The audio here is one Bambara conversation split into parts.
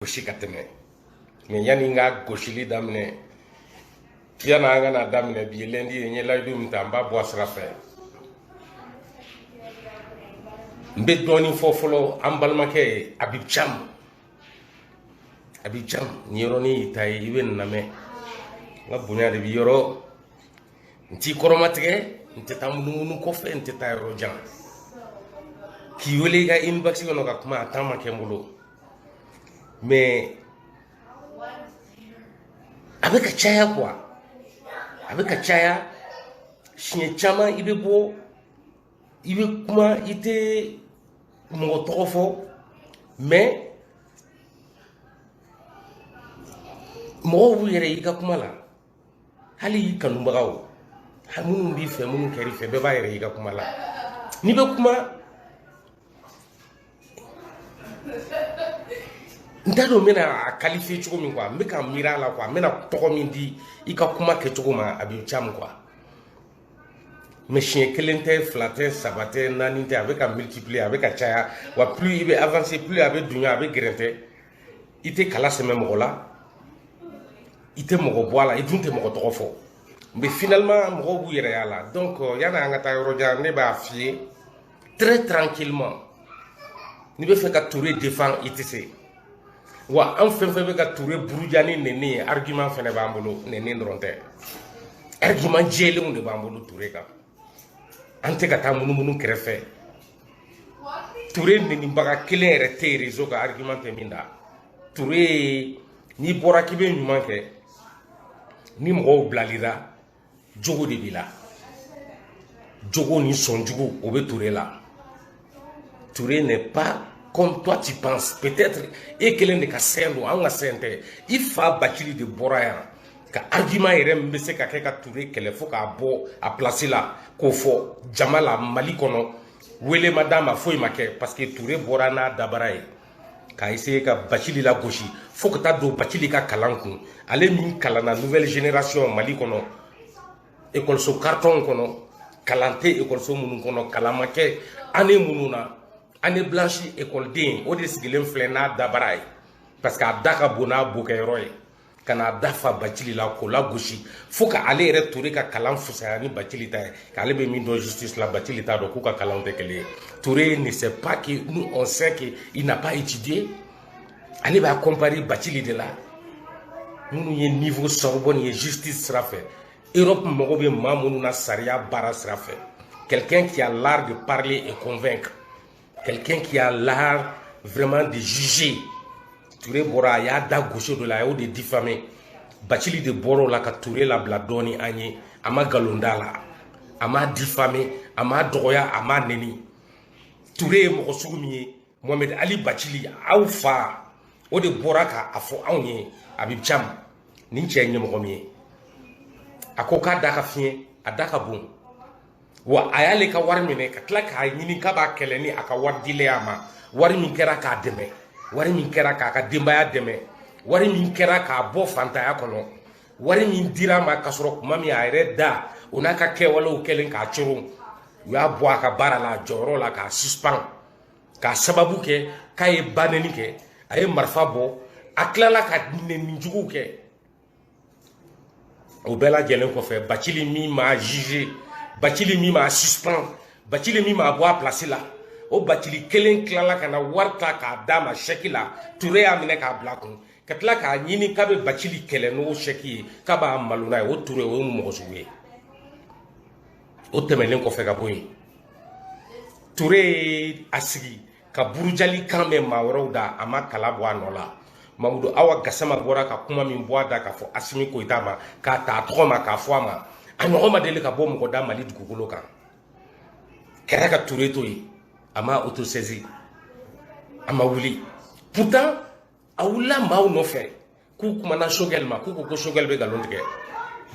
gosi ka tɛmɛ mais yani n ka gosili daminɛ yani an ka na daminɛ bi lundi ye n ye layidu min ta n b'a bɔ a sira fɛ n bɛ dɔɔnin fɔ fɔlɔ an balimakɛ ye Habib Thiam ni yɔrɔnin y'i ta ye i bɛ nin lamɛn n ka bonya de bɛ yɔrɔ n t'i kɔrɔmatigɛ n tɛ taa munumunu kɔfɛ n tɛ taa yɔrɔ jan k'i wele i ka inbox kɔnɔ ka kuma a temps ma kɛ n bolo mais a bɛ ka caya quoi a bɛ ka caya siɲɛ caman i bɛ bɔ i bɛ kuma i tɛ mɔgɔ tɔgɔ fɔ mais mɔgɔw b'u yɛrɛ i ka kuma la hali i kanubagaw minnu b'i fɛ minnu kɛr'i fɛ bɛɛ b'a yɛrɛ i ka kuma la n'i bɛ kuma n t'a dɔn n bɛna a qualifier cogo min quoi n bɛ ka miiri a la quoi n bɛna tɔgɔ min di i ka kuma kɛcogo ma Habib Thiam quoi mais siɲɛ kelen tɛ fila tɛ saba tɛ naani tɛ a bɛ ka multiplier a bɛ ka caya wa plus i bɛ avancer plus a bɛ dunya a bɛ gɛrɛntɛ i tɛ kala sɛmɛ mɔgɔ la i tɛ mɔgɔ bɔ a la i dun tɛ mɔgɔ tɔgɔ fɔ mais finalement mɔgɔw b'u yɛrɛ y'a la donc yani an ka taa yɔrɔ jan ne b'a f'i ye très tranquillement n'i bɛ fɛ ka Touré défend i tɛ se wa an fɛn fɛn bɛ ka Touré buruja ni nɛni ye argument fɛnɛ b'an bolo nɛni dɔrɔn tɛ argument jɛlenw de b'an bolo Touré kan an tɛ ka taa munumunu kɛrɛfɛ Touré nɛnibaga kelen yɛrɛ tɛ réseau ka argument tɛ min da Touré n'i bɔra k'i bɛ ɲuman kɛ ni mɔgɔw bilalira jogo de b'i la jogo ni sɔnjugu o bɛ Touré la Touré n'est pas comme toi tu penses peut-être e kelen de ka sɛn don an ka sɛn tɛ i fa Bacili de bɔra yan ka argument yɛrɛ min bɛ se ka kɛ ka Touré kɛlɛ fo k'a bɔ a place la k'o fɔ jama la Mali kɔnɔ wele ma d'a ma foyi ma kɛ parce que Touré bɔra n'a dabara ye k'a essayer ka Bacili la gosi fo ka taa don Bacili ka kalan kun ale min kalanna nouvelle génération Mali kɔnɔ école carton kɔnɔ kalan tɛ école minnu kɔnɔ kalan ma kɛ année minnu na année blanche école den o de sigilen filɛ n'a dabara ye parce que a da ka bon n'a bokɛyɔrɔ ye ka n'a da fa Bacili la k'o la gosi fo ka ale yɛrɛ Touré ka kalan fusaya ni Bacili ta ye k'ale bɛ min dɔn justice la Bacili t'a dɔn k'u ka kalanw tɛ kelen ye Touré ne sait pas que nous on sait que il n'a pas étudié ale b'a comparer Bacili de la minnu ye niveau Sorbonne ye justice sira fɛ Europe mɔgɔ bɛ maa minnu na sariya baara sira fɛ quelqu'un qui a l'art de parler et convaincre quelqu'un qui a l'art vraiment de juger Touré bɔra a y'a da gosi dɔ la a y'o de diffamé Bacili de bɔra o la ka Touré labila dɔɔni an ye a ma nkalon d'a la a ma diffamé a ma dɔgɔya a ma nɛni Touré ye mɔgɔ sugu min ye Mohamed Ali Bacili aw fa o de bɔra k'a fɔ anw ye Habib Thiam nin cɛ ye ɲɛmɔgɔ min ye a ko k'a da ka fiɲɛ a da ka bon wa a y'ale ka wari minɛ ka tila k'a ɲini k'a b'a kɛlɛ ni a ka wari dilen a ma wari min kɛra k'a dɛmɛ wari min kɛra k'a ka denbaya dɛmɛ wari min kɛra k'a bɔ fantanya kɔnɔ wari min dira a ma k'a sɔrɔ kuma min a yɛrɛ da o n'a ka kɛwalew kɛlen k'a coron u y'a bɔ a ka baara la a jɔyɔrɔ la k'a suspend k'a sababu kɛ k'a ye banɛni kɛ a ye marifa bɔ a tilala ka nɛnijuguw kɛ o bɛɛ lajɛlen kɔfɛ Bacili min m'a jugé Bacili min m'a suspend Bacili min m'a bɔ a place la o Bacili kelen tilala ka na wari ta k'a d'a ma chèque la Touré y'a minɛ k'a bila kun ka tila k'a ɲini k'a bɛ Bacili kɛlɛ n'o chèque ye k'a b'a malo n'a ye o Touré o ye mɔgɔ sugu ye o tɛmɛnen kɔfɛ ka bɔ yen Touré ye a sigi ka burujali kan bɛ maa wɛrɛw da a ma kala bɔ a nɔ la Mamudu Awa Gassama bɔra ka kuma min bɔ a da k'a fɔ Asimi Koyita ma k'a ta a tɔgɔ ma k'a fɔ a ma a ɲɔgɔn ma deli ka bɔ mɔgɔ da Mali dugukolo kan kɛra ka Touré to yen a ma autosaisi a ma wuli pourtant a wulila maaw nɔfɛ k'u kumana Choguel ma k'u ko ko Choguel bɛ nkalon tigɛ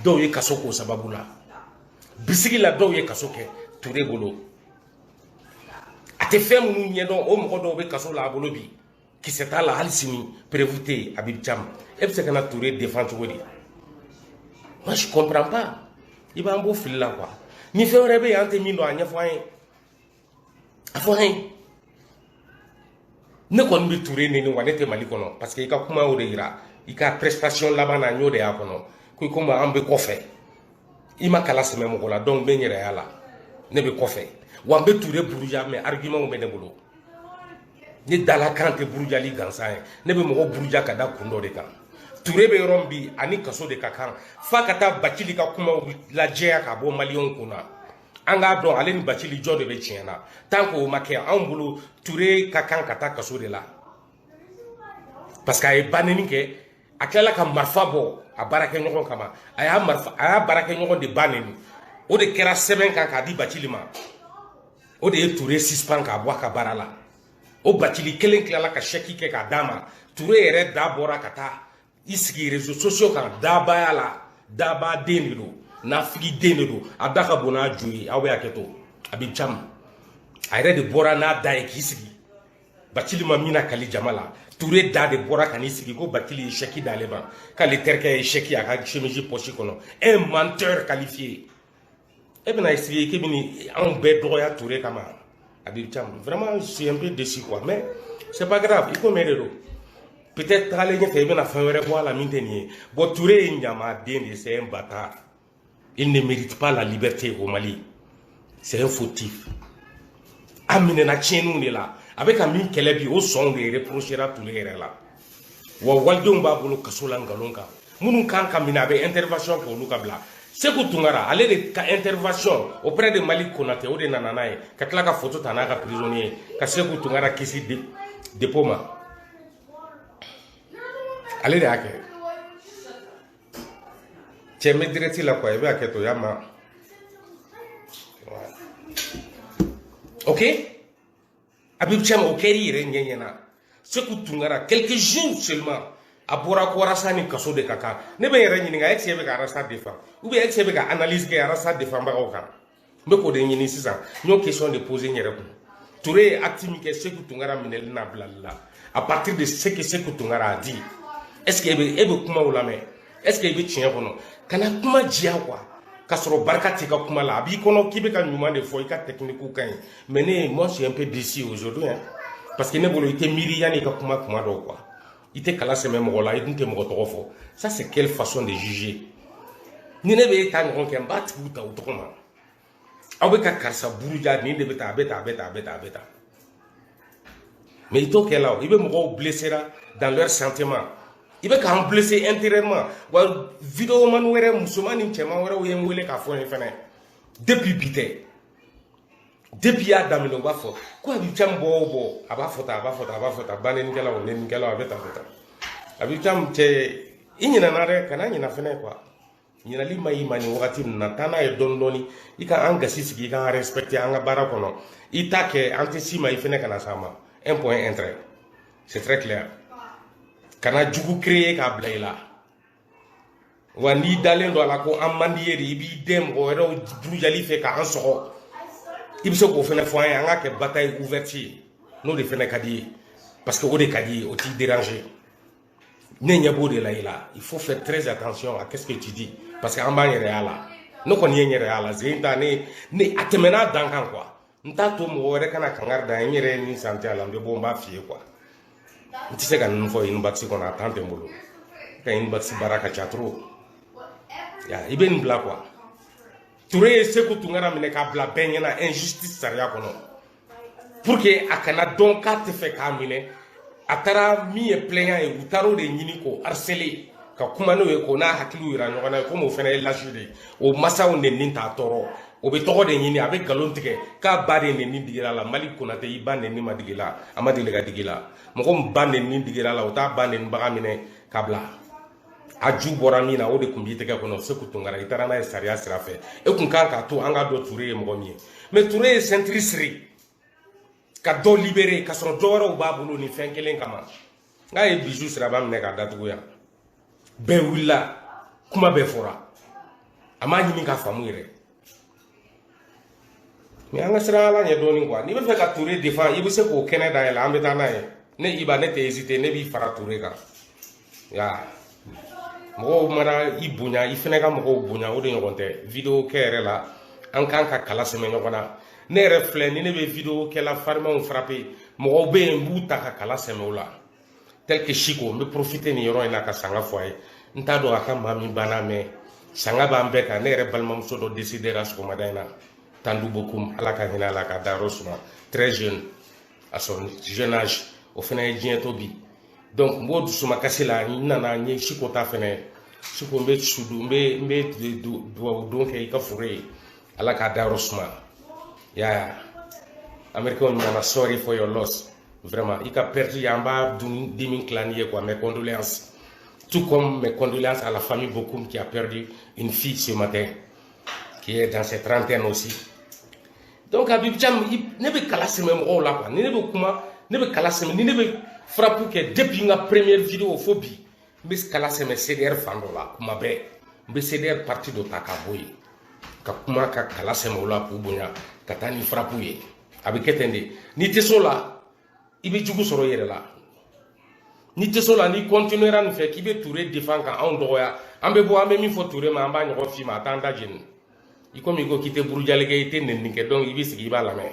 dɔw ye kaso k'o sababu la bisigi la dɔw ye kaso kɛ Touré bolo a tɛ fɛn minnu ɲɛdɔn o mɔgɔ dɔw bɛ kaso la a bolo bi kisɛ t'a la hali sini prévu tɛ yen Habib Thiam e bɛ se ka na Touré défend cogo di moi je comprends pas i b'an bɔ fili la quoi ni fɛn wɛrɛ bɛ yen an tɛ min dɔn a ɲɛfɔ an ye a fɔ an ye ne kɔni bɛ Touré neni wa ne tɛ Mali kɔnɔ parce que i ka kuma o de yira i ka prestation laban na n y'o de y'a kɔnɔ ko i komi an bɛ kɔfɛ i ma kala sɛmɛ mɔgɔ la donc n bɛ n yɛrɛ y'a la ne bɛ kɔfɛ wa n bɛ Touré buruja mais argument bɛ ne bolo ne dala kan tɛ burujali gansan ye ne bɛ mɔgɔ buruja ka da kun dɔ de kan Touré bɛ yɔrɔ min bi ani kaso de ka kan f'a ka taa Bacili ka kumaw lajɛya ka bɔ maliyɛnw kun na an k'a dɔn ale ni Bacili jɔ de bɛ tiɲɛ na tant que o ma kɛ anw bolo Touré ka kan ka taa kaso de la parce que a ye baneni kɛ a tilala ka marifa bɔ a baarakɛɲɔgɔn kama a y'a baarakɛɲɔgɔn de baneni o de kɛra sɛbɛn kan k'a di Bacili ma o de ye Touré suspend k'a bɔ a ka baara la o Bacili kelen tilala ka chèque kɛ k'a d'a ma Touré yɛrɛ da bɔra ka taa i sigi réseaux sociaux kan dabaya la daba den de don nafigi den de don a da ka bon n'a jo ye aw bɛ hakɛ to a bɛ jam a yɛrɛ de bɔra n'a da ye k'i sigi Bacili ma min na kali jama la Touré da de bɔra ka n'i sigi ko Bacili ye chèque d'ale ma k'ale terikɛ ye chèque a ka chemise poche kɔnɔ un menteur qualifié e bɛna expliquer k'i bɛ anw bɛɛ dɔgɔya Touré kama a bɛ jam vraiment je suis un peu déçu quoi mais c'est pas grave i ko mɛ de don peut-être tagalen ɲɛfɛ i bɛna fɛn wɛrɛ bɔ a la min tɛ nin ye bon Touré ye ɲamaden de c'est un bâtard il ne mérite pas la liberté au Mali c'est un fautif a minɛna tiɲɛniw de la a bɛ ka min kɛlɛ bi o sɔnw de reprochera Touré yɛrɛ la wa walidenw b'a bolo kaso la nkalon kan minnu kan ka minɛ a bɛ intervention kɛ olu ka bila Sékou Tounkara ale de ka intervention auprès de Mali Konaté o de nana n'a ye ka tila ka photo ta n'a ka prisonnier ka Sékou Tounkara kisi dépôt ma ale de y'a kɛ cɛ n bɛ direct la quoi i bɛ hakɛ to y'a ma ok Habib Thiam o kɛr'i yɛrɛ ɲɛ ɲɛna Sékou Tounkara quelques jours seulement a bɔra ko Arasa ni kaso de ka kan ne bɛ n yɛrɛ ɲininka est-ce que e bɛ ka Arasa défend ou bien est-ce que e bɛ ka analyse kɛ Arasa défendbagaw kan n bɛ k'o de ɲini sisan n y'o question de poser n yɛrɛ kun Touré ye acte min kɛ Sékou Tounkara minɛli n'a bilali la à partir de ce que Sékou Tounkara a dit est-ce que e bɛ kumaw lamɛn est-ce que i bɛ tiɲɛ kɔnɔ kana kuma diya quoi k'a sɔrɔ barika t'i ka kuma la a b'i kɔnɔ k'i bɛ ka ɲuman de fɔ i ka technique ka ɲi mais ne moi je suis un peu déçu aujourd'hui hein parce que ne bolo i tɛ miiri yanni i ka kuma dɔw quoi i tɛ kala sɛmɛ mɔgɔ la i dun tɛ mɔgɔ tɔgɔ fɔ ça c'est quelle façon de juger ni ne bɛ e ta ɲɔgɔn kɛ n b'a tigiw ta o tɔgɔ ma aw bɛ ka karisa buruja nin de bɛ tan a bɛ tan a bɛ tan a bɛ tan a bɛ tan mais i t'o kɛ la o i bɛ mɔgɔw blesser dans leur sentiment i bɛ k'an blesser intérieurement wa vidéoman wɛrɛ musoman ni cɛman wɛrɛw ye n wele k'a fɔ n ye fɛnɛ depuis bi tɛ depuis y'a daminɛ u b'a fɔ ko Habib Thiam bɔ o bɔ a b'a fɔ tan a b'a fɔ tan a b'a fɔ tan banenikɛlaw nenikɛlaw a bɛ tan a bɛ tan Habib Thiam cɛ i ɲinɛna dɛ kana ɲinɛ fɛnɛ quoi ɲinɛli ma y'i ma nin wagati ninnu na taa n'a ye dɔɔni dɔɔni i ka an gasi sigi i ka respecter an ka baara kɔnɔ i t'a kɛ an tɛ s'i ma i fɛnɛ kana s'a ma un point un trait c'est très clair kana jugu créer k'a bila i la wa n'i dalen don a la ko an man di ye de i b'i den mɔgɔ wɛrɛw burujali fɛ k'an sɔgɔ i bɛ se k'o fɛnɛ fɔ an ye an k'a kɛ bataille ouverte ye n'o de fɛnɛ ka di ye parce que o de ka di ye o t'i déranger ne ɲɛ b'o de la i la il faut faire très attention à qu'est-ce que tu dis parce que an b'an yɛrɛ y'a la ne kɔni ye n yɛrɛ y'a la sen ta ne a tɛmɛna dan kan quoi n t'a to mɔgɔ wɛrɛ kana kangari da n yɛrɛ ye nin santé a la n bɛ bɔ n b'a f'i ye quoi n tɛ se ka nin fɔ Unibax kɔnɔ a temps tɛ n bolo ka Unibax baara ka ca trop i bɛ nin bila quoi Touré ye Sékou Tounkara minɛ k'a bila bɛɛ ɲɛna injustice sariya kɔnɔ pour que a kana dɔn k'a tɛ fɛ k'a minɛ a taara min ye plaignant ye u taara o de ɲini k'o harceler ka kuma n'o ye k'o n'a hakiliw yira ɲɔgɔn na komi o fana ye lâche de ye o masaw nɛni t'a tɔɔrɔ o bɛ tɔgɔ de ɲini a bɛ nkalon tigɛ k'a ba de nɛni digira la Mali Konaté i ba nɛni ma digi la a ma deli ka digi la mɔgɔ min ba nɛni digira la o t'a ba nɛnibaga minɛ k'a bila a ju bɔra min na o de tun b'i tɛgɛ kɔnɔ Sékou Tounkara i taara n'a ye sariya sira fɛ e kun kan k'a to an ka dɔn Touré ye mɔgɔ min ye mais Touré ye ceinture siri ka dɔ libérer ka sɔrɔ dɔ wɛrɛw b'a bolo nin fɛn kelen kama n'a ye Bijou Siraba minɛ k'a datugu yan bɛɛ wulila kuma bɛɛ fɔra a m'a ɲini k'a faamu yɛrɛ mais an ka siran Ala ɲɛ dɔɔni quoi n'i bɛ fɛ ka Touré défend i bɛ se k'o kɛnɛ dayɛlɛ an bɛ taa n'a ye ne Iba ne tɛ hésiter ne b'i fara Touré kan ya mɔgɔw mana i bonya i fɛnɛ ka mɔgɔw bonya o de ɲɔgɔn tɛ vidéo kɛ yɛrɛ la an kan ka kala sɛmɛ ɲɔgɔn na ne yɛrɛ filɛ ni ne bɛ vidéo kɛla farimanw frappé mɔgɔw bɛ yen n b'u ta ka kala sɛmɛ o la tel que Chiko n bɛ profiter nin yɔrɔ in na ka sanga fɔ a ye n t'a dɔn a ka maa min banna mɛ sanga b'an bɛɛ kan ne yɛrɛ balimamuso dɔ décidera sɔgɔmada in na Tandou Bokoum ala ka hinɛ a la ka dayɔrɔ suma très jeune à son jeune âge o fana ye diɲɛ to bi donc n b'o dusuma kasi la n nana n ye Chiko ta fɛnɛ Chiko n bɛ sudu n bɛ duwawu don kɛ i ka foro ye ala ka dayɔrɔ suma ya Américain nana sorry for your loss vraiment i ka perte yan b'a dimi tila ni ye quoi mes condoléances tout comme mes condoléances à la famille Bokoum qui a perdu une fille ce matin qui est dans ses trentaines aussi donc Habib Thiam ne bɛ kala sɛmɛ mɔgɔw la quoi ni ne bɛ kuma ne bɛ kala sɛmɛ ni ne bɛ frappe kɛ depuis n ka première vidéo fo bi n bɛ kala sɛmɛ CDR fan dɔ la kuma bɛɛ n bɛ CDR parti dɔ ta ka bɔ yen ka kuma ka kala sɛmɛ o la k'u bonya ka taa ni frappe ye a bɛ kɛ ten de n'i tɛ so la i bɛ jugu sɔrɔ i yɛrɛ la n'i tɛ so la n'i continuera nin fɛ k'i bɛ Touré défend ka anw dɔgɔya an bɛ bɔ an bɛ min fɔ Touré ma an b'a ɲɔgɔn f'i ma a t'an da jeni i komi i ko k'i tɛ burujali kɛ i tɛ nɛni kɛ donc i bɛ sigi i b'a lamɛn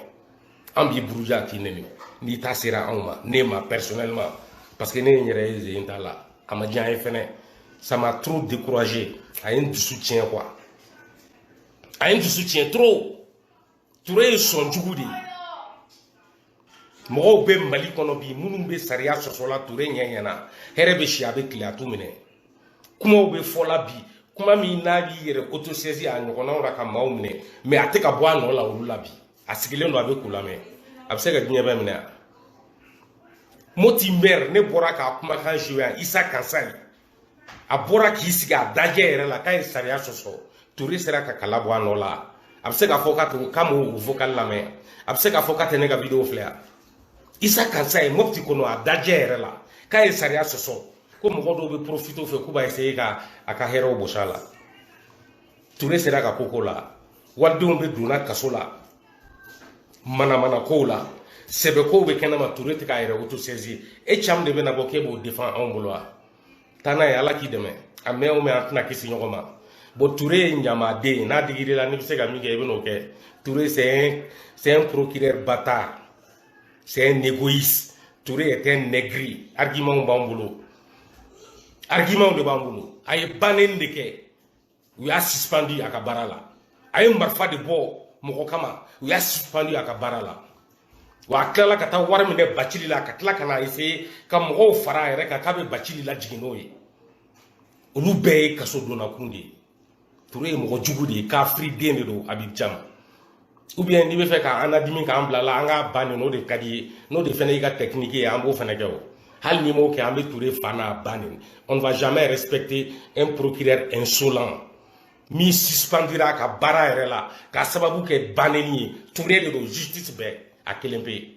an b'i buruja k'i nɛni n'i ta sera anw ma ne ma personnellement parce que ne ye n yɛrɛ ye zen t'a la a ma diya n ye fɛnɛ ça m'a trop découragé a ye n dusu tiɲɛ quoi a ye n dusu tiɲɛ trop Touré ye sɔn jugu de ye mɔgɔw bɛ Mali kɔnɔ bi minnu bɛ sariya sɔsɔla Touré ɲɛ ɲɛna hɛrɛ bɛ si a bɛ tile a t'u minɛ kumaw bɛ fɔla bi kuma min n'a b'i yɛrɛ autosaisi a ɲɔgɔnnaw la ka maaw minɛ mais a tɛ ka bɔ a nɔ la olu la bi a sigilen don a bɛ k'u lamɛn a bɛ se ka diɲɛ bɛɛ minɛ yan Moti maire ne bɔra k'a kumakan joué yan Isa Kansayi a bɔra k'i sigi a dajɛ yɛrɛ la k'a ye sariya sɔsɔ Touré sera ka kala bɔ a nɔ la a bɛ se k'a fɔ k'a m'o vocal lamɛn a bɛ se k'a fɔ k'a tɛ ne ka vidéo filɛ yan Isa Kansayi Mopti kɔnɔ a dajɛ yɛrɛ la k'a ye sariya sɔsɔ ko mɔgɔ dɔw bɛ profiter o fɛ k'u b'a essayer ka a ka hɛrɛw bɔsi a la Touré sera ka koko la walidenw bɛ donna kaso la manamana kow la sɛbɛ kow bɛ kɛnɛma Touré tɛ k'a yɛrɛ autosaisi e Thiam de bɛna bɔ k'e b'o défend anw bolo wa taa n'a ye ala k'i dɛmɛ a mɛn o mɛn an tɛna kisi ɲɔgɔn ma bon Touré ye ɲamaden ye n'a digir'i la n'i bɛ se ka min kɛ i bɛ n'o kɛ Touré c'est un procureur bâtard c'est un égoïste Touré est un négri argument b'an bolo argument de b'an bolo a ye bannen de kɛ u y'a suspendu a ka baara la a ye marifa de bɔ mɔgɔ kama u y'a suspendu a ka baara la wa a tilala ka taa wari minɛ Bacili la ka tila ka na essayer ka mɔgɔw fara a yɛrɛ kan k'a bɛ Bacili lajigin n'o ye olu bɛɛ ye kaso donnakun de ye Touré ye mɔgɔ jugu de ye kafiri den de don Habib Thiam ou bien n'i bɛ fɛ ka an ladimi k'an bila la an k'a ban n'o de ka di ye n'o de fana y'i ka technique ye an b'o fana kɛ o hali n'i m'o kɛ an bɛ Touré fa n'a ban de on ne va jamais respecter un procureur insolent min suspendira a ka baara yɛrɛ la k'a sababu kɛ bannenni ye Touré de don justice bɛɛ a kelen pe yen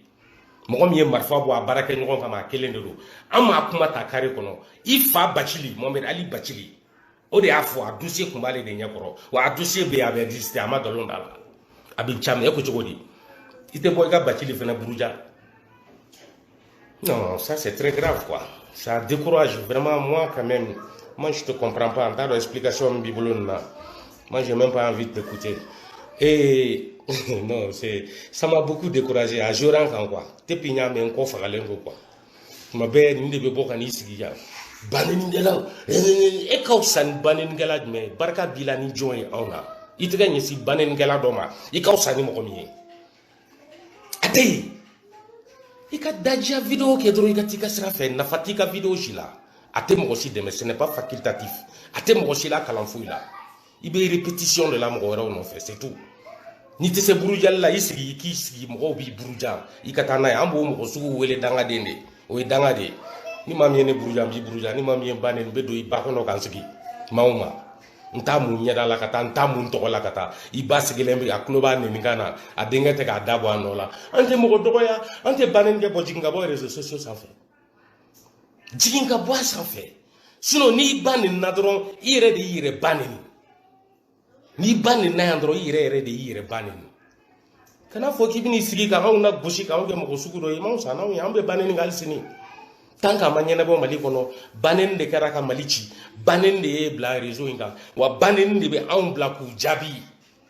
mɔgɔ min ye marifa bɔ a baara kɛ ɲɔgɔn kama a kelen de don an m'a kuma ta carré kɔnɔ i fa Bacili Mohamed Ali Bacili o de y'a fɔ a dossier tun b'ale de ɲɛkɔrɔ wa a dossier bɛ yen a bɛ exister a ma nkalon d'a la Habib Thiam e ko cogo di i tɛ bɔ i ka Bacili fana buruja non ça c'est très grave quoi ça décourage vraiment moi quand même moi je te comprends pas en tant d'explication min b'i bolo nin na moi j'ai même pas envie de t'écouter et non c'est ça m'a beaucoup découragé a joué kan quoi depuis ɲa mɛ n kɔ fagalen don quoi tuma bɛɛ nin de bɛ bɔ ka n'i sigi yan banennikɛlaw e ka fisa ni banennikɛla jumɛn ye barika b'i la ni jɔn ye anw na i tɛ ka ɲɛsin banennikɛla dɔ ma i ka fisa ni mɔgɔ min ye a tɛ yen i ka dajiya vidéo kɛ dɔrɔn i ka t'i ka sira fɛ nafa t'i ka vidéo si la a tɛ mɔgɔ si dɛmɛ ce n'est pas facultatif a tɛ mɔgɔ si la kalan foyi la i bɛ répétition de la mɔgɔ wɛrɛw nɔfɛ c'est tout n'i tɛ se burujali la i sigi i k'i sigi mɔgɔw b'i buruja i ka taa n'a ye an b'o mɔgɔ sugu wele dangaden de o ye danga de ye ni maa min ye ne buruja n b'i buruja ni maa min ye n bannen n bɛ don i ba kɔnɔ k'an sigi maa o maa n t'a mun ɲɛda la ka taa n t'a mun tɔgɔ la ka taa i ba sigilen bɛ a tulo b'a nɛnikan na a denkɛ tɛ k'a da bɔ a nɔ la an tɛ mɔgɔ dɔgɔya an tɛ bannen kɛ bɔ jigin ka bɔ réseaux sociaux sanfɛ jigin ka bɔ a sanfɛ sinon n'i ba nin na dɔrɔn i yɛrɛ de y'i yɛrɛ ba nin n'i ba nin na yan dɔrɔn i yɛrɛ de y'i yɛrɛ ba nin kana fɔ k'i bɛn'i sigi ka anw na gosi k'anw kɛ mɔgɔ sugu dɔ ye m'anw sa n'anw ye an bɛ bannen ka hali sini tant qu'à ma ɲɛnabɔ Mali kɔnɔ bannen de kɛra ka Mali ci bannen de ye bila réseau in kan wa bannen de bɛ anw bila k'u jaabi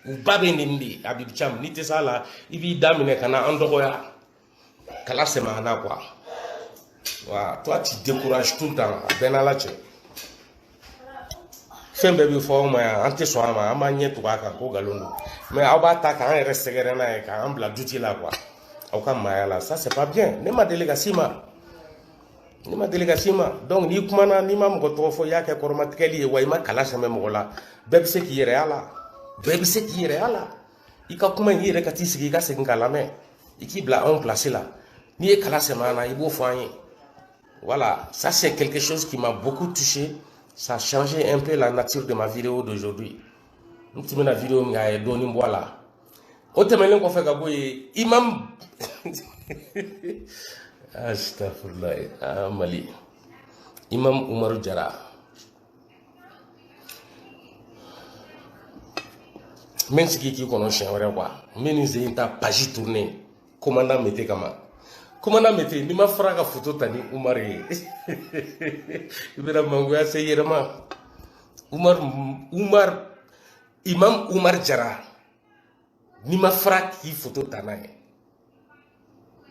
u ba bɛ nin de Habib Thiam n'i tɛ s'a la i b'i da minɛ ka na an dɔgɔya kala semana quoi. Voilà, toi tu décourages tout le temps. Ben à la tche. Fais un bébé fort, mais en te soir, ma manière tout va quand galondo. Mais on va attaquer un reste et quand on bla duty là quoi. Au cas là, ça c'est pas bien. Ne ma délégation ma. Ni ma délégation ma. Donc ni kumana ni ma mko trop fo ya ke kormat keli wa ima kala semé mola. Bébé c'est qui est réala. Bébé c'est qui est réala. Ika kuma yire kati sigi ka segin kala me. Iki bla on placé là. Ni e kala semana ibo foyer. Voilà, ça c'est quelque chose qui m'a beaucoup touché. Ça a changé un peu la nature de ma vidéo d'aujourd'hui. Un petit peu la vidéo m'a donné voilà. Autrement qu'on fait gaboye imam. Astaghfirullah. Ah Mali. Imam Oumar Jara. Même si qui connaît chien quoi. Même si il t'a page tourné. Commandant mettez comment. Commandant mettez ni ma fraga photo tani Oumar. Ibera mangoya se yerama. Oumar Imam Oumar Jara. Ni ma fraga qui photo tanaye.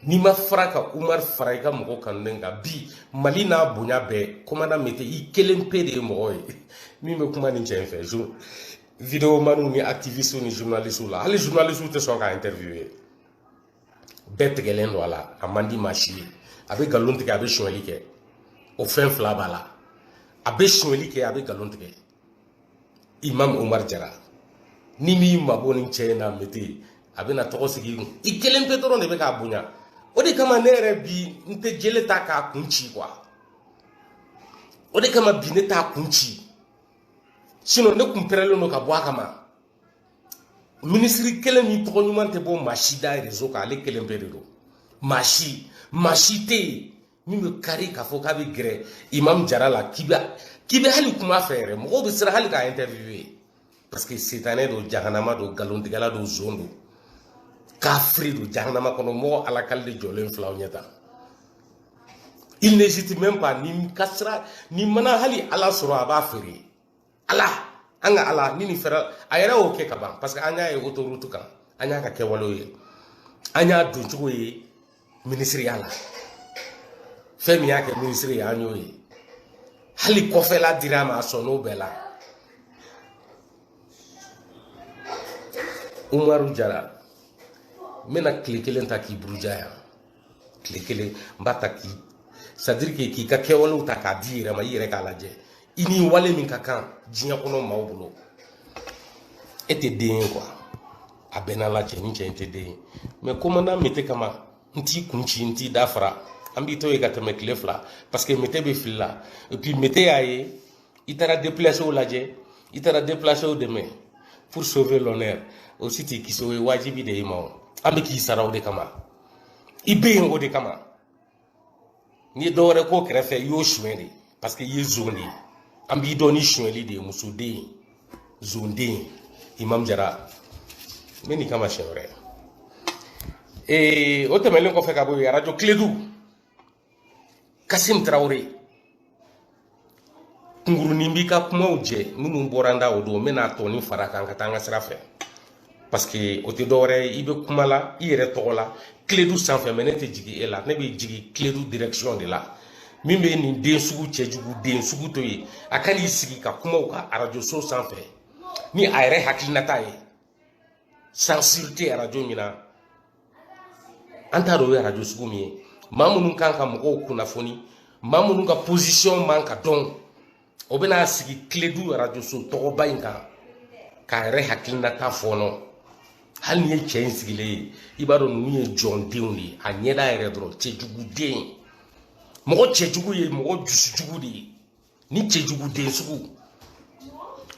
Ni ma fraka Oumar Faraika moko kandenga bi Malina bonya be commandant mettez I kelen pe de mo mi me kuma ni chen fait jour vidéo manu ni activiste ni journaliste là les journalistes te sont ka interviewer bet gelen wala amandi machi avec galonte ke avec choueli ke au fin fla bala avec choueli ke avec galonte ke Imam Oumar Jara ni mi maboni chena mettez abena toko sigi I kelen pe toron de be ka bonya. Ode kama nere bi nte jele ta ka kunchi quoi. Ode kama bi ne ta kunchi. Sinon ne kumperelo no ka boa kama. Ministry kele mi to nyuma te bo machida rezo ka le kele mpedo. Machite mi me kari ka fo ka bi gre Imam Jara la kibe hali kuma fere mo be sira hali ka interviewer parce que cette année do jahanama do galondigala do zondo. Kafri do jahanama kono mo ala kalde jolen flawnyata. Il n'hésite même pas ni kasra ni mana hali ala soro aba fere. Ala anga ala ni fera ayara oke kaba parce que anya e autoroute kan anya ka kewalo ye. Anya do chugo ye ministry ala. Femi yake ministry anyo ye. Hali kofela dirama sono bela. Oumar Jara mena klikelen ta ki brujaya klikelen mbata ki c'est-à-dire que ki ka kewalo ta ka dire ma yire ka laje ini wale min ka kan jinya kono mawbulo ete den quoi abena la cheni chente den mais commandant mete kama nti kunchi nti dafra ambi to e ka teme klefla parce que mete be filla et puis mete aye itara déplacer au laje itara déplacer au demain pour sauver l'honneur aussi ti ki so wajibi de imam ambe ki saraw de kama ibe ngo de kama ni dore ko krefe yo shweli parce que ye zoni ambi doni shweli de musude zonde Imam Jara meni kama shewre e otemelen ko feka bo ya radio Clédou Kassim Traoré nguru nimbi ka kuma uje munu boranda odo mena toni faraka katanga srafe parce que o te dore ibe kumala ire tola Clédou sans fait menete jigi ela ne be jigi Clédou direction de la mimbe ni den sugu chejugu den sugu toyi akali sigi ka kuma ka radio so sans fait ni ayre haklinata yi sensibilité radio mina anta do radio sugu mi mamunu kanka mko kuna foni mamunu ka position manka don obena sigi Clédou radio so to bayinka ka ayre haklinata fono hal ni chen sigile ibaro nu ye John Deuni anyeda ere dro chejugu den mo chejugu ye mo jusujugu di ni chejugu den sugu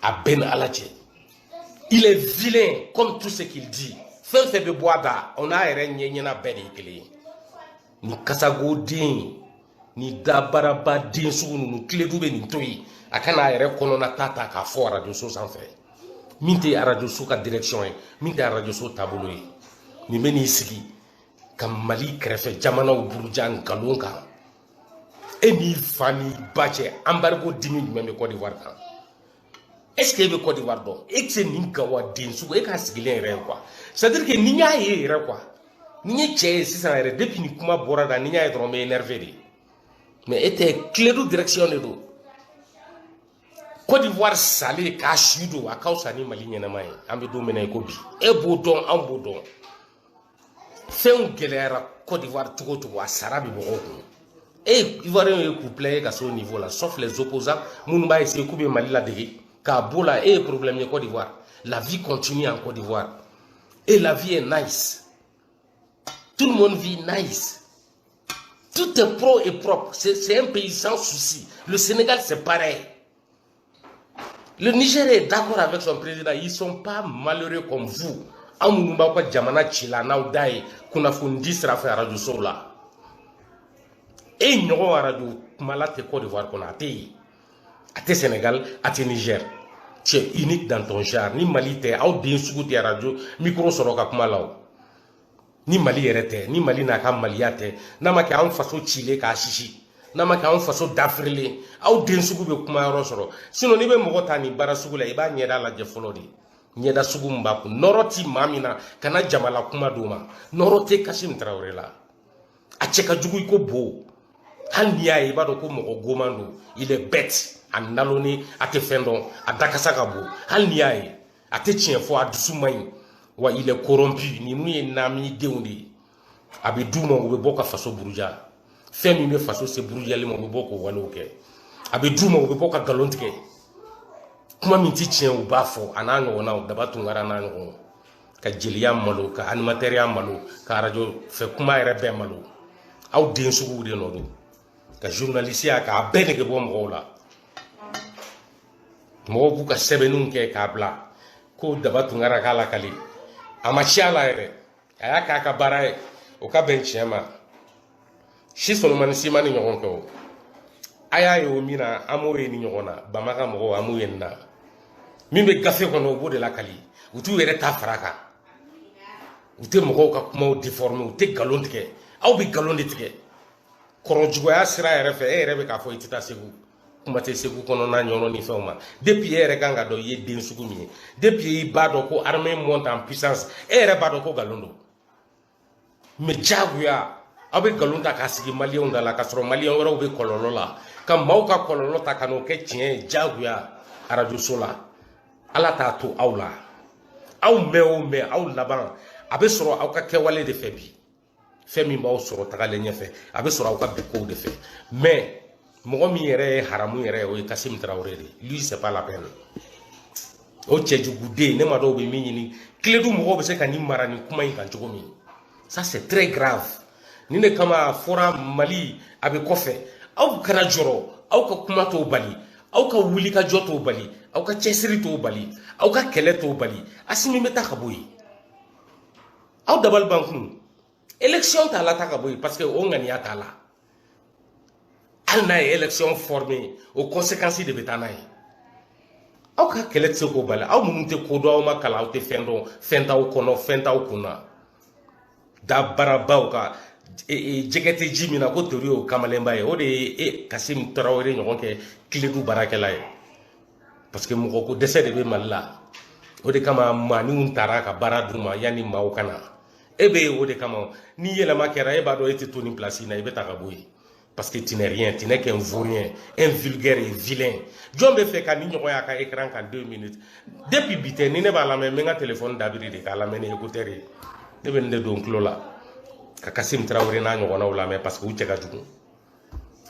a ben alache il est vilain comme tout ce qu'il dit fait be boada on a ere nyenye na ben ikele ni kasago den ni dabaraba den sugu nu Clédou be ni toyi akana ere kono na tata ka fo radio so sans fait minte radio suka direction e minte radio so tabolo e ni meni sigi kam Mali krefe jamana o burjan kalonka e ni fani bache embargo dimi même Côte d'Ivoire kan est-ce que be Côte d'Ivoire do e que ni gawa din su e ka sigi len re quoi c'est à dire que ni nya ye re quoi Ni cɛ sisan yɛrɛ depuis ni kuma bɔra da ni y'a ye dɔrɔn n bɛ énervé de mais e tɛ clé du direction de don Côte d'Ivoire salen k'a su don a ka fisa ni Mali ɲɛnama ye an bɛ don min na i ko bi e b'o dɔn an b'o dɔn fɛnw gɛlɛyara Côte d'Ivoire cogo o cogo a sara bɛ mɔgɔw kun Ivoiriens ye k'u plaît ka se au niveau là sauf les opposants minnu b'a essayer k'u bɛ Mali ladege k'a b'o la e ye problème ye Côte d'Ivoire la vie continue en Côte d'Ivoire et la vie est nice. Tout le monde vit nice. Tout est pro et propre. C'est un pays sans souci. Le Sénégal, c'est pareil. Le Niger est d'accord avec son président. Ils ne sont pas malheureux comme vous. Amunumba kwa jamana chila na udai kuna fundi srafa radio sola. Et nyoro radio malate Côte d'Ivoire qu'on a ate Sénégal, ate Niger. Tu es unique dans ton genre. Ni Mali te au din sugu te radio micro soroka kuma lao. Ni Mali yɛrɛ ni Mali n'a ka Maliya tɛ n'a ma kɛ anw faso cilen k'a sisi n'a ma kɛ anw faso dafirilen aw den sugu bɛ kuma yɔrɔ sɔrɔ sinon n'i bɛ mɔgɔ ta nin baara sugu la i b'a ɲɛda lajɛ fɔlɔ de ɲɛda sugu min b'a kun nɔrɔ ti maa min na ka na jamala kuma d'o ma nɔrɔ tɛ Kassim Traoré la a cɛ ka jugu i ko bo hali n'i y'a ye i b'a dɔn ko mɔgɔ goman don il est bête a naloni a tɛ fɛn dɔn a dakasa ka bon hali n'i y'a ye a tɛ tiɲɛ fɔ a dusu man ɲi wa il est corrompu ni mun ye nami denw de a bɛ d'u ma u bɛ bɔ ka faso buruja fɛn min bɛ faso se burujali ma u bɛ bɔ k'o walew kɛ a bɛ d'u ma u bɛ bɔ ka nkalon tigɛ kuma min ti tiɲɛ u b'a fɔ a n'a ɲɔgɔnnaw Daba Tunkara n'a ɲɔgɔn ka jeliya malo ka animateurs malo ka radio fɛ kuma yɛrɛ bɛɛ malo aw den suguw de nɔ don ka journaliste k'a bɛɛ nege bɔ mɔgɔw la mɔgɔw b'u ka sɛbɛnninw kɛ k'a bila ko Daba Tunkara k'a lakali a ma ci a la yɛrɛ a y'a k'a ka baara ye o ka bɛn tiɲɛ ma si Solomani si ma ni ɲɔgɔn kɛ o a y'a ye o min na an m'o ye ni ɲɔgɔn na Bamaka mɔgɔw an m'o ye nin na min bɛ gafe kɔnɔ o b'o de lakali u t'u yɛrɛ ta fara kan u tɛ mɔgɔw ka kumaw déformer u tɛ nkalon tigɛ aw bɛ nkalon de tigɛ kɔrɔjuguya sira yɛrɛ fɛ e yɛrɛ bɛ k'a fɔ i tɛ taa Segu kuma tɛ Segu kɔnɔna ɲɔgɔn ni fɛnw ma depuis e yɛrɛ kan ka dɔn i ye den sugu min ye depuis i b'a dɔn ko armée monte en puissance e yɛrɛ b'a dɔn ko nkalon don mais diyagoya aw bɛ nkalon ta k'a sigi maliyɛnw da la k'a sɔrɔ maliyɛn wɛrɛw bɛ kɔlɔlɔ la ka maaw ka kɔlɔlɔ ta ka n'o kɛ tiɲɛ ye diyagoya radio so la Ala t'a to aw la aw mɛn o mɛn aw laban a bɛ sɔrɔ aw ka kɛwale de fɛ bi fɛn min b'aw sɔrɔ tagalen ɲɛfɛ a bɛ sɔrɔ aw ka bi kow de fɛ mais mɔgɔ min yɛrɛ ye haramu yɛrɛ ye o ye Kassim Traoré de lui c'est pas la peine o cɛjuguden ne ma dɔw bɛ min ɲini tile du mɔgɔw bɛ se ka nin mara nin kuma in kan cogo min ça c'est très grave ni ne kama a fɔra Mali a bɛ kɔfɛ aw kana jɔrɔ aw ka kuma t'o bali aw ka wuli ka jɔ t'o bali aw ka cɛsiri t'o bali aw ka kɛlɛ t'o bali Assimi bɛ taa ka bɔ yen aw dabali ban kun élection t'a la ta ka bɔ yen parce que o ŋaniya t'a la hali n'a ye élection formé o conséquences de bɛ taa n'a ye aw ka kɛlɛ tɛ se k'o bali aw minnu tɛ ko dɔn aw ma kalan aw tɛ fɛn dɔn fɛn t'aw kɔnɔ fɛn t'aw kunna da baarabaw ka jɛgɛ tɛ ji min na ko tori y'o kamalenba ye o de ye Kassim Traoré ɲɔgɔn kɛ tile du baarakɛla ye parce que mɔgɔ ko dɛsɛ de bɛ Mali la o de kama maaninw taara ka baara d'u ma yanni maaw ka na e bɛ yen o de kama ni yɛlɛma kɛra e b'a dɔn e tɛ to nin place in na i bɛ ta ka bɔ yen parce que tu n'es rien tu n'es qu'un vaurien un vulgaire et vilain jɔn bɛ fɛ ka ni ɲɔgɔn y'a ka écran kan 2 minutes depuis bi tɛ ni ne b'a lamɛn n bɛ n ka téléphone dabiri de k'a lamɛn ni écouteur ye ne bɛ nin de don n tulo la ka Kassim Traoré n'a ɲɔgɔnnaw lamɛn parce que u cɛ ka jugu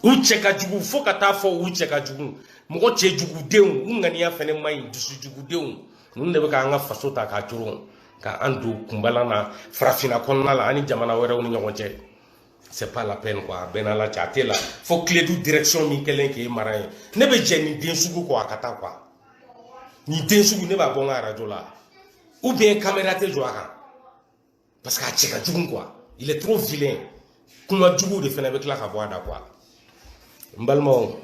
u cɛ ka jugu fo ka taa fɔ u cɛ ka jugu mɔgɔ cɛjugudenw u ŋaniya fɛnɛ man ɲi dusujugudenw ninnu de bɛ k'an ka faso ta k'a coron k'an don kunbalan na farafinna kɔnɔna la ani jamana wɛrɛw ni ɲɔgɔn cɛ c'est pas la peine quoi bɛɛ n'a la cɛ a tɛ la fo clé du direction min kɛlen k'e mara ye ne bɛ jɛ nin den sugu kɔ a ka taa quoi nin den sugu ne b'a bɔ n ka radio la ou bien caméra tɛ jɔ a kan parce que a cɛ ka jugu quoi il est trop vilain kuma jugu de fɛnɛ bɛ tila ka bɔ a da quoi n balimaw